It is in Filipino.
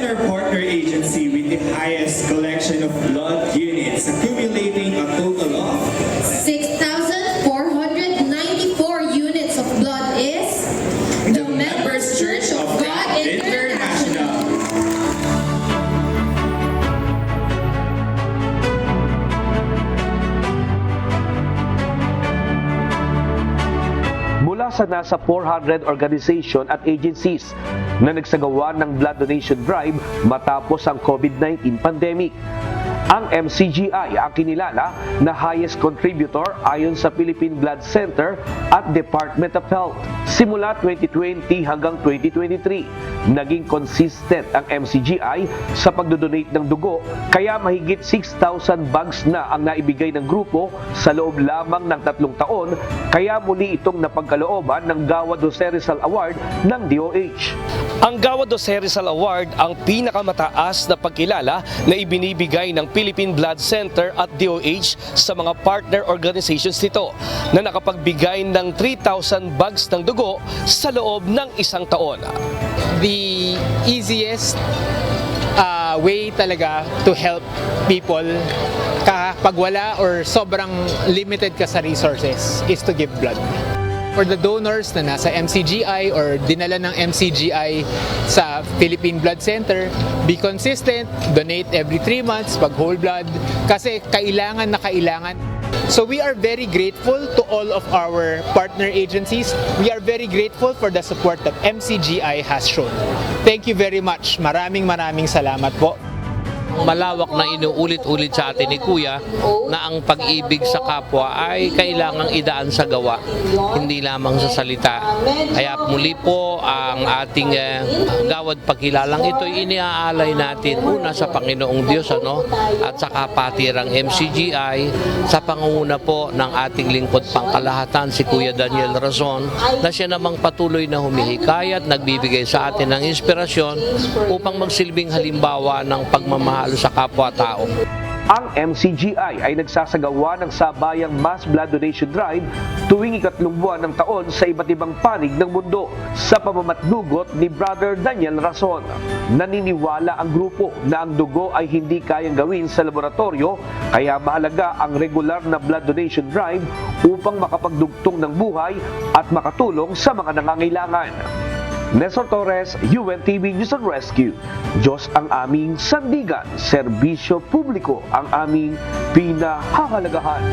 our partner agency with the highest collection of blood units, accumulating a total of 6,494 units of blood is the Members Church of God International. Mula sa nasa 400 organization at agencies na nagsagawa ng blood donation drive matapos ang COVID-19 pandemic. Ang MCGI ang kinilala na highest contributor ayon sa Philippine Blood Center at Department of Health. Simula 2020 hanggang 2023, naging consistent ang MCGI sa pagdodonate ng dugo, kaya mahigit 6,000 bags na ang naibigay ng grupo sa loob lamang ng 3 taon, kaya muli itong napagkalooban ng Gawad Jose Rizal Award ng DOH. Ang Gawad Jose Rizal Award ang pinakamataas na pagkilala na ibinibigay ng Philippine Blood Center at DOH sa mga partner organizations nito na nakapagbigay ng 3,000 bags ng dugo sa loob ng 1 taon. The easiest way talaga to help people kapag wala or sobrang limited ka sa resources is to give blood. For the donors na nasa MCGI or dinala ng MCGI sa Philippine Blood Center, be consistent, donate every 3 months pag whole blood kasi kailangan na kailangan. So we are very grateful to all of our partner agencies. We are very grateful for the support that MCGI has shown. Thank you very much. Maraming salamat po. Malawak na inuulit-ulit sa atin ni Kuya na ang pag-ibig sa kapwa ay kailangang idaan sa gawa, hindi lamang sa salita. Kaya muli po ang ating gawad pagkilalang ito iniaalay natin una sa Panginoong Diyos at sa kapatirang MCGI sa pangunguna po ng ating lingkod pangkalahatan si Kuya Daniel Razon na siya namang patuloy na humihikayat, nagbibigay sa atin ng inspirasyon upang magsilbing halimbawa ng pagmamahal sa kapwa-tao. Ang MCGI ay nagsasagawa ng sabayang mass blood donation drive tuwing 3 buwan ng taon sa iba't ibang panig ng mundo sa pamamatnugot ni Brother Daniel Razon. Naniniwala ang grupo na ang dugo ay hindi kayang gawin sa laboratorio, kaya mahalaga ang regular na blood donation drive upang makapagdugtong ng buhay at makatulong sa mga nangangailangan. Nestor Torres, UNTV News and Rescue. Diyos ang aming sandigan, serbisyo publiko ang aming pinahahalagahan.